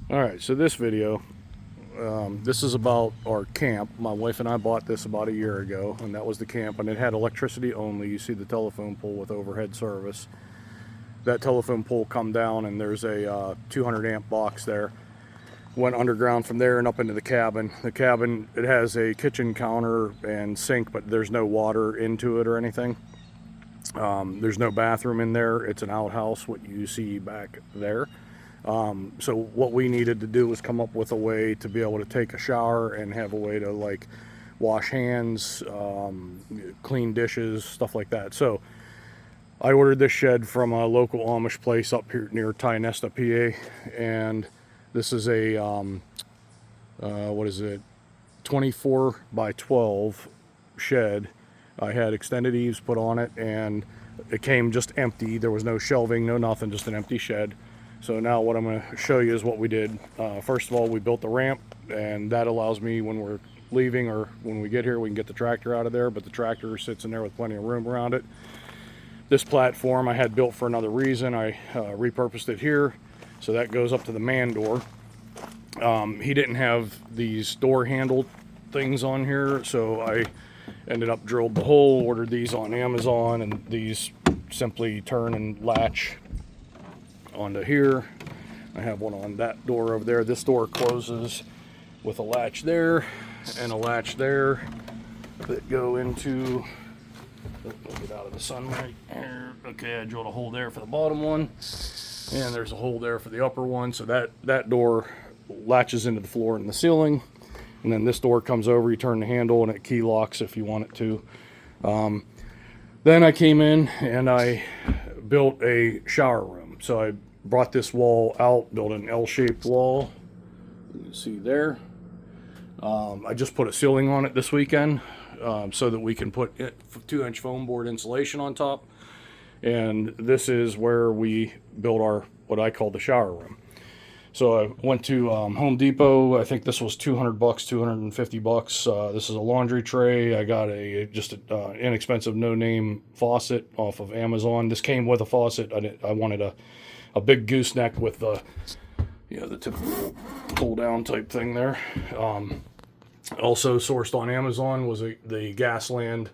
Alright, so this video, this is about our camp. My wife and I bought this about a year ago, and that was the camp, and it had electricity only. You see the telephone pole with overhead service. That telephone pole come down, and there's a 200 amp box there. Went underground from there and up into the cabin. The cabin, it has a kitchen counter and sink, but there's no water into it or anything. There's no bathroom in there. It's an outhouse, what you see back there. So what we needed to do was come up with a way to be able to take a shower and have a way to like wash hands, clean dishes, stuff like that. So I ordered this shed from a local Amish place up here near Tynesta, PA, and this is a what is it, 24 by 12 shed. I had extended eaves put on it, and it came just empty. There was no shelving, no nothing, just an empty shed. So now what I'm going to show you is what we did. First of all, we built the ramp, and that allows me, when we're leaving or when we get here, we can get the tractor out of there, but the tractor sits in there with plenty of room around it. This platform I had built for another reason. I repurposed it here, so that goes up to the man door. He didn't have these door handle things on here, so I ended up drilled the hole, ordered these on Amazon, and these simply turn and latch onto here. I have one on that door over there. This door closes with a latch there and a latch there that go into, let me get out of the sunlight here. Okay, I drilled a hole there for the bottom one, and there's a hole there for the upper one. So that door latches into the floor and the ceiling, and then this door comes over, you turn the handle and it key locks if you want it to. Then I came in and I built a shower room. So I brought this wall out, built an L-shaped wall. You can see there. I just put a ceiling on it this weekend so that we can put 2-inch foam board insulation on top. And this is where we built our, what I call the shower room. So I went to Home Depot. I think this was $200, $250. This is a laundry tray. I got just an inexpensive no-name faucet off of Amazon. This came with a faucet. I wanted a big gooseneck with the, the typical pull-down type thing there. Also sourced on Amazon was the Gasland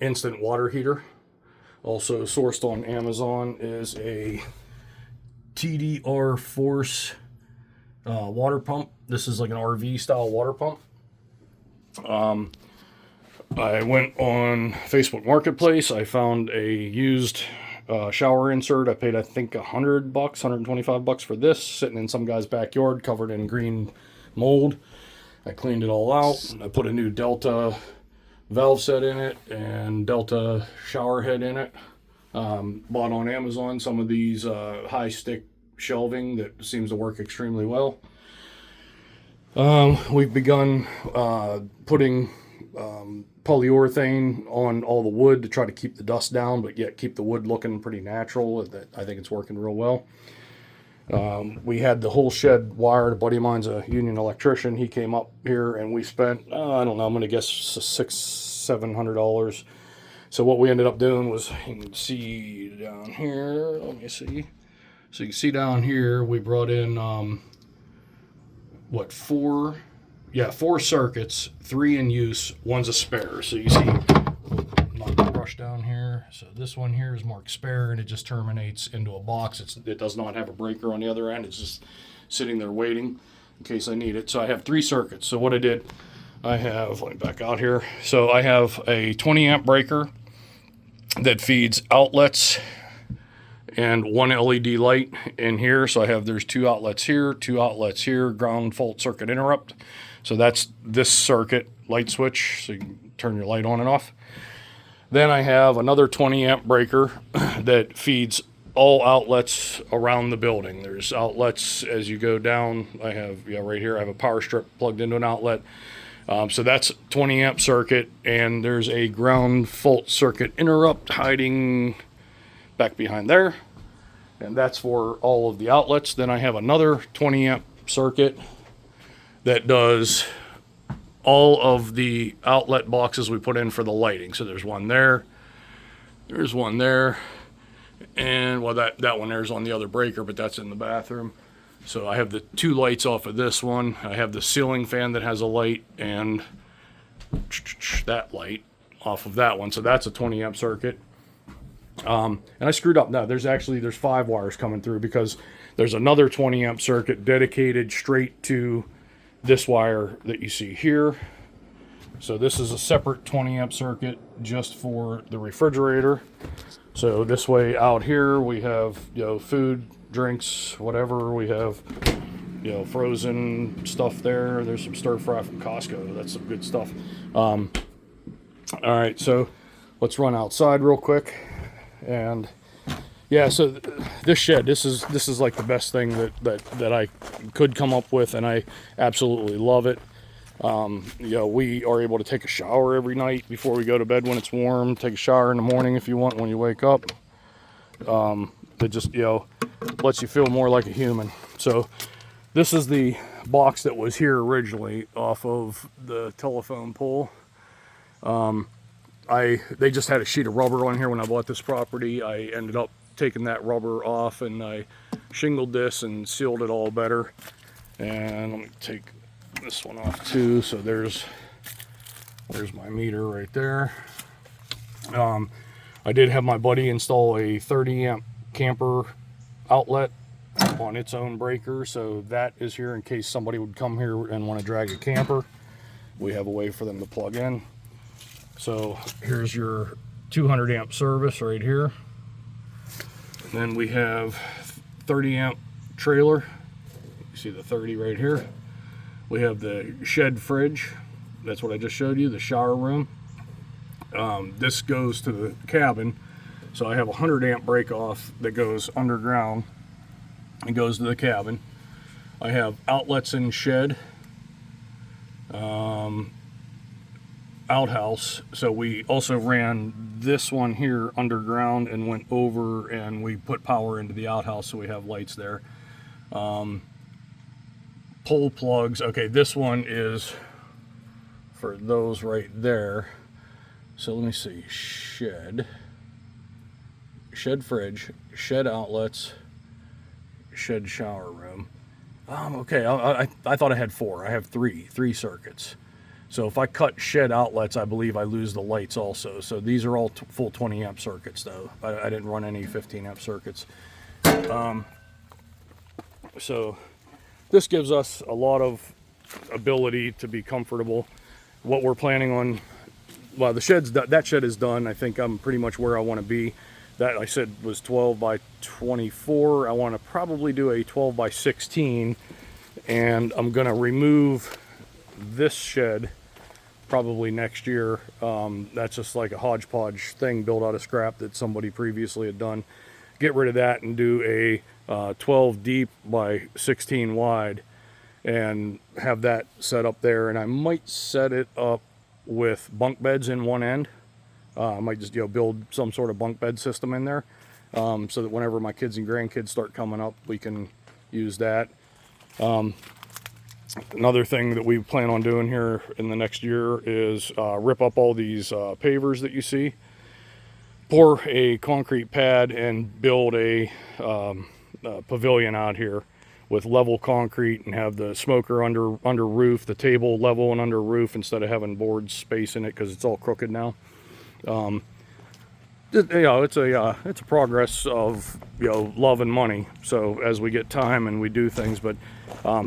instant water heater. Also sourced on Amazon is a TDR Force water pump. This is like an RV style water pump. I went on Facebook Marketplace. I found a used shower insert. I paid, I think, $100, $125 for this, sitting in some guy's backyard covered in green mold. I cleaned it all out. I put a new Delta valve set in it and Delta shower head in it. Bought on Amazon some of these high stick shelving that seems to work extremely well. We've begun putting polyurethane on all the wood to try to keep the dust down, but yet keep the wood looking pretty natural. I think it's working real well. We had the whole shed wired. A buddy of mine's a union electrician. He came up here and we spent, I don't know, I'm going to guess $600-700. So what we ended up doing was, you can see down here, let me see. So you can see down here, we brought in, four circuits, 3 in use, one's a spare. So you see, knock the brush down here. So this one here is marked spare, and it just terminates into a box. It does not have a breaker on the other end. It's just sitting there waiting in case I need it. So I have 3 circuits. So what I did, let me back out here. So I have a 20 amp breaker that feeds outlets and 1 LED light in here. So there's 2 outlets here, 2 outlets here, ground fault circuit interrupt. So that's this circuit light switch, so you can turn your light on and off. Then I have another 20 amp breaker that feeds all outlets around the building. There's outlets as you go down. I have, right here, I have a power strip plugged into an outlet. So that's 20 amp circuit, and there's a ground fault circuit interrupt hiding back behind there, and that's for all of the outlets. Then I have another 20 amp circuit that does all of the outlet boxes we put in for the lighting. So there's one there, there's one there, and well, that one there's on the other breaker, but that's in the bathroom. So I have the 2 lights off of this one. I have the ceiling fan that has a light, and that light off of that one. So that's a 20 amp circuit. And I screwed up. No, there's 5 wires coming through, because there's another 20 amp circuit dedicated straight to this wire that you see here. So this is a separate 20 amp circuit just for the refrigerator. So this way out here we have, food, drinks, whatever. We have, frozen stuff there. There's some stir fry from Costco. That's some good stuff. All right, so let's run outside real quick. And yeah, so this shed, this is like the best thing that I could come up with, and I absolutely love it. We are able to take a shower every night before we go to bed when it's warm. Take a shower in the morning if you want when you wake up. It just, lets you feel more like a human. So this is the box that was here originally off of the telephone pole. They just had a sheet of rubber on here when I bought this property. I ended up taking that rubber off, and I shingled this and sealed it all better. And let me take this one off too. So there's my meter right there. I did have my buddy install a 30 amp camper outlet on its own breaker, so that is here in case somebody would come here and want to drag a camper. We have a way for them to plug in. So here's your 200 amp service right here. And then we have 30 amp trailer. You see the 30 right here. We have the shed fridge. That's what I just showed you, the shower room. This goes to the cabin. So I have a 100 amp break off that goes underground and goes to the cabin. I have outlets in shed, outhouse. So we also ran this one here underground and went over, and we put power into the outhouse, so we have lights there. Pole plugs. Okay, this one is for those right there. So let me see. Shed fridge, shed outlets, shed shower room. Okay, I thought I had 4. I have three circuits. So if I cut shed outlets, I believe I lose the lights also. So these are all full 20 amp circuits though. I didn't run any 15 amp circuits. So this gives us a lot of ability to be comfortable. What we're planning on, well, that shed is done. I think I'm pretty much where I want to be. That I said was 12 by 24. I want to probably do a 12 by 16, and I'm going to remove this shed probably next year. That's just like a hodgepodge thing built out of scrap that somebody previously had done. Get rid of that and do a 12 deep by 16 wide, and have that set up there. And I might set it up with bunk beds in one end. I might just build some sort of bunk bed system in there, so that whenever my kids and grandkids start coming up, we can use that. Another thing that we plan on doing here in the next year is rip up all these pavers that you see, pour a concrete pad, and build a pavilion out here with level concrete, and have the smoker under roof, the table level and under roof, instead of having board space in it because it's all crooked now. It's a progress of love and money. So as we get time and we do things, but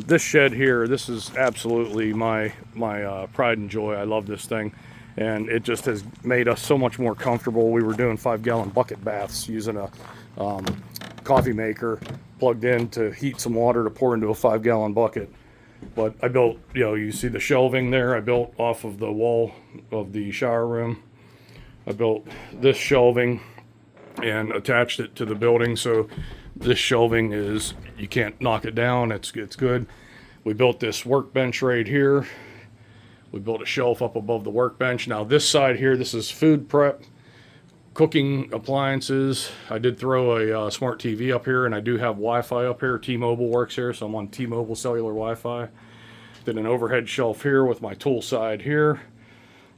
this shed here, this is absolutely my pride and joy. I love this thing, and it just has made us so much more comfortable. We were doing 5-gallon bucket baths using a coffee maker plugged in to heat some water to pour into a 5-gallon bucket. But I built, you see the shelving there. I built off of the wall of the shower room. I built this shelving and attached it to the building, so this shelving is, you can't knock it down. It's good. We built this workbench right here. We built a shelf up above the workbench. Now this side here, this is food prep, cooking appliances. I did throw a smart TV up here, and I do have Wi-Fi up here. T-Mobile works here, so I'm on T-Mobile cellular Wi-Fi. Did an overhead shelf here with my tool side here.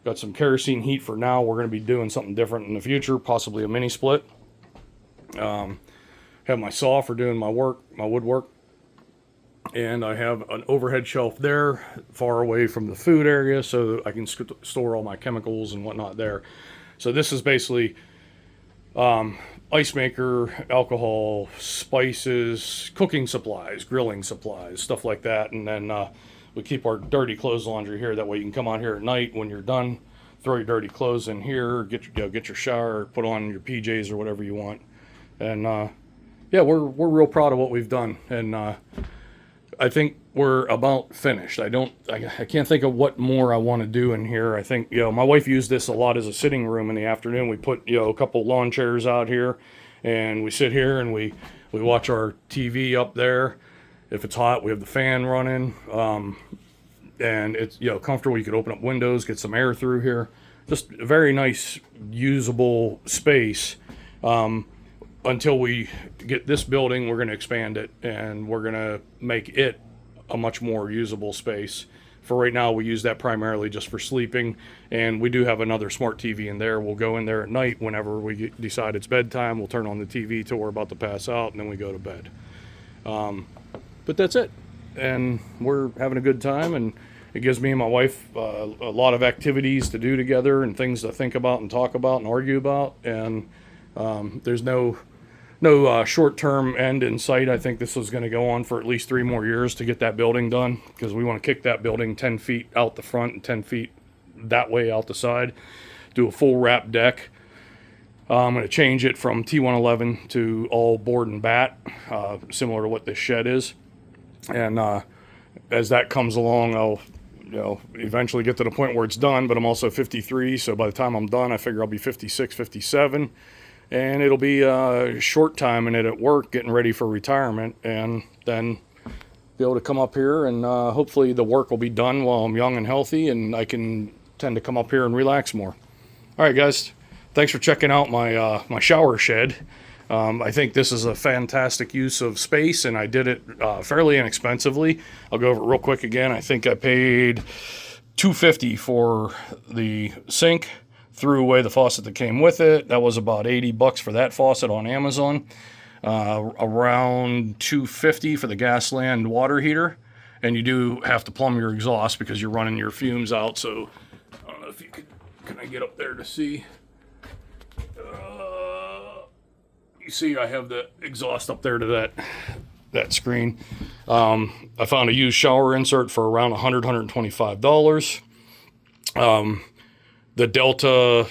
Got some kerosene heat for now. We're going to be doing something different in the future, possibly a mini split. Have my saw for doing my work, my woodwork. and I have an overhead shelf there, far away from the food area, so I can store all my chemicals and whatnot there. So this is basically ice maker, alcohol, spices, cooking supplies, grilling supplies, stuff like that. And then we keep our dirty clothes laundry here. That way you can come on here at night when you're done, throw your dirty clothes in here, get your shower, put on your PJs or whatever you want. And yeah, we're real proud of what we've done. And I think we're about finished. I can't think of what more I want to do in here. I think, my wife used this a lot as a sitting room in the afternoon. We put, a couple lawn chairs out here, and we sit here and we watch our TV up there. If it's hot, we have the fan running. And it's, comfortable. You could open up windows, get some air through here. Just a very nice, usable space. Until we get this building, we're going to expand it, and we're going to make it a much more usable space. For right now, we use that primarily just for sleeping, and we do have another smart TV in there. We'll go in there at night whenever we decide it's bedtime. We'll turn on the TV till we're about to pass out, and then we go to bed. But that's it, and we're having a good time, and it gives me and my wife a lot of activities to do together and things to think about and talk about and argue about, and there's no short-term end in sight. I think this is going to go on for at least 3 more years to get that building done, because we want to kick that building 10 feet out the front and 10 feet that way out the side, do a full wrap deck. I'm going to change it from T111 to all board and bat, similar to what this shed is. And as that comes along, I'll eventually get to the point where it's done, but I'm also 53, so by the time I'm done, I figure I'll be 56, 57. And it'll be a short time in it at work, getting ready for retirement, and then be able to come up here, and hopefully the work will be done while I'm young and healthy, and I can tend to come up here and relax more. All right, guys, thanks for checking out my shower shed. I think this is a fantastic use of space, and I did it fairly inexpensively. I'll go over it real quick again. I think I paid $250 for the sink. Threw away the faucet that came with it. That was about $80 for that faucet on Amazon. Around $250 for the Gasland water heater. And you do have to plumb your exhaust because you're running your fumes out. So I don't know if you can I get up there to see? You see I have the exhaust up there to that screen. I found a used shower insert for around $125. The Delta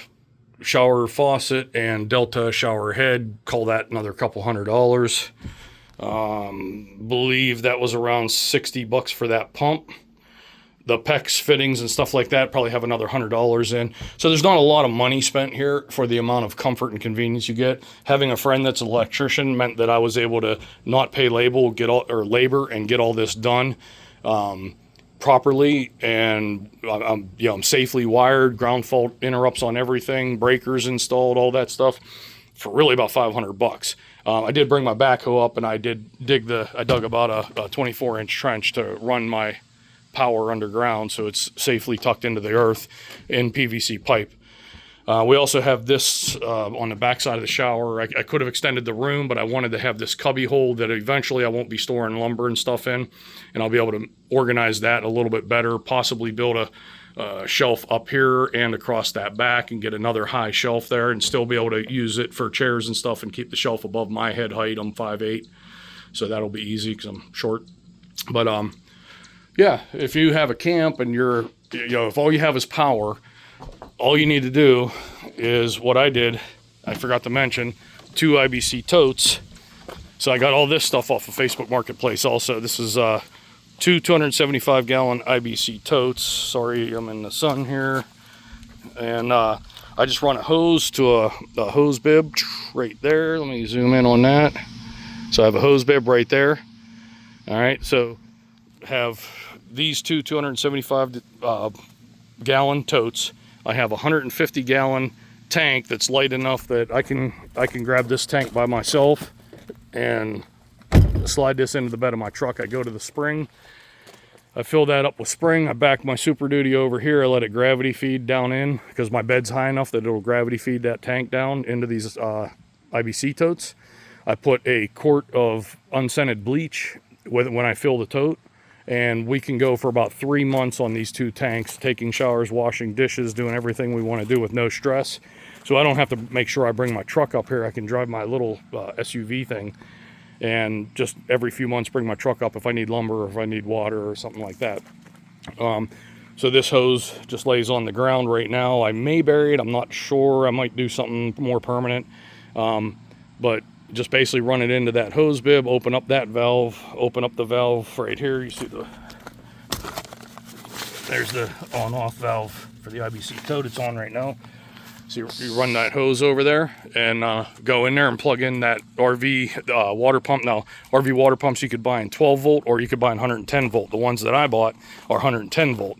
shower faucet and Delta shower head, call that another couple $100. Believe that was around $60 for that pump. The PEX fittings and stuff like that probably have another $100 in. So there's not a lot of money spent here for the amount of comfort and convenience you get. Having a friend that's an electrician meant that I was able to not pay labor and get all this done properly, and I'm safely wired, ground fault interrupts on everything, breakers installed, all that stuff, for really about $500. I did bring my backhoe up, and I dug about a 24-inch trench to run my power underground, so it's safely tucked into the earth in PVC pipe. We also have this on the back side of the shower. I could have extended the room, but I wanted to have this cubby hole that eventually I won't be storing lumber and stuff in, and I'll be able to organize that a little bit better, possibly build a shelf up here and across that back and get another high shelf there, and still be able to use it for chairs and stuff and keep the shelf above my head height. I'm 5'8", so that'll be easy because I'm short. But yeah, if you have a camp and if all you have is power, all you need to do is what I did. I forgot to mention 2 IBC totes. So I got all this stuff off of Facebook Marketplace also. This is 2 275-gallon IBC totes. Sorry, I'm in the sun here. And I just run a hose to a hose bib right there. Let me zoom in on that. So I have a hose bib right there. All right, so have these 2 275-gallon totes. I have a 150-gallon tank that's light enough that I can grab this tank by myself and slide this into the bed of my truck. I go to the spring, I fill that up with spring, I back my Super Duty over here, I let it gravity feed down in because my bed's high enough that it'll gravity feed that tank down into these IBC totes. I put a quart of unscented bleach when I fill the tote. And we can go for about 3 months on these 2 tanks, taking showers, washing dishes, doing everything we want to do with no stress. So I don't have to make sure I bring my truck up here. I can drive my little SUV thing and just every few months bring my truck up if I need lumber or if I need water or something like that. So this hose just lays on the ground right now. I may bury it, I'm not sure. I might do something more permanent. But just basically run it into that hose bib, open up that valve, open up the valve right here. You see there's the on-off valve for the IBC tote. It's on right now. So you run that hose over there and go in there and plug in that RV water pump. Now, RV water pumps you could buy in 12 volt or you could buy in 110 volt. The ones that I bought are 110 volt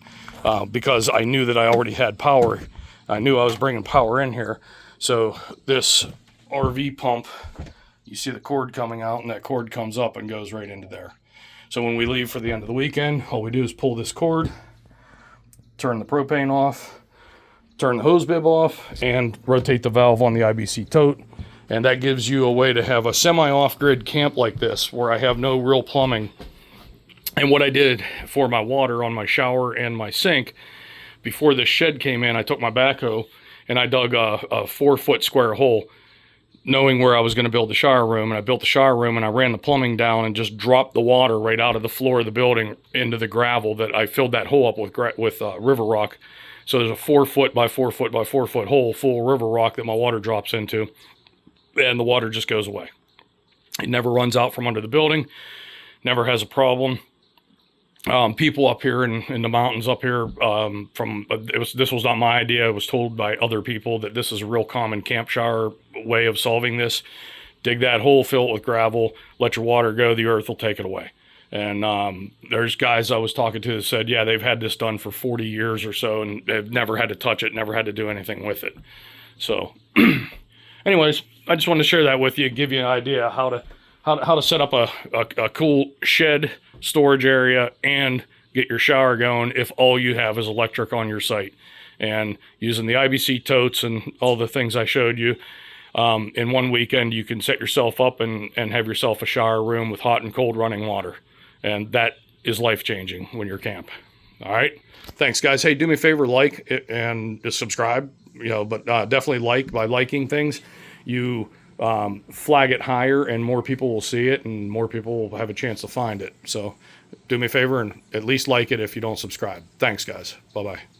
because I knew that I already had power. I knew I was bringing power in here. So this RV pump, you see the cord coming out, and that cord comes up and goes right into there. So when we leave for the end of the weekend, all we do is pull this cord, turn the propane off, turn the hose bib off, and rotate the valve on the IBC tote. And that gives you a way to have a semi-off-grid camp like this, where I have no real plumbing. And what I did for my water on my shower and my sink, before this shed came in, I took my backhoe and I dug a 4-foot square hole, knowing where I was going to build the shower room. And I built the shower room and I ran the plumbing down and just dropped the water right out of the floor of the building into the gravel that I filled that hole up with river rock. So there's a 4-foot by 4-foot by 4-foot hole full of river rock that my water drops into, and the water just goes away. It never runs out from under the building, never has a problem. People up here in the mountains up here, this was not my idea. I was told by other people that this is a real common camp shower way of solving this. Dig that hole, fill it with gravel, let your water go, the earth will take it away. And there's guys I was talking to that said, yeah, they've had this done for 40 years or so, and they've never had to touch it, never had to do anything with it. So anyways, I just wanted to share that with you, give you an idea how to set up a cool shed storage area and get your shower going if all you have is electric on your site. And using the IBC totes and all the things I showed you, in one weekend you can set yourself up and have yourself a shower room with hot and cold running water. And that is life-changing when you're camp. All right. Thanks, guys. Hey, do me a favor, like it and just subscribe, but definitely like. By liking things, you flag it higher and more people will see it and more people will have a chance to find it. So do me a favor and at least like it if you don't subscribe. Thanks, guys. Bye-bye.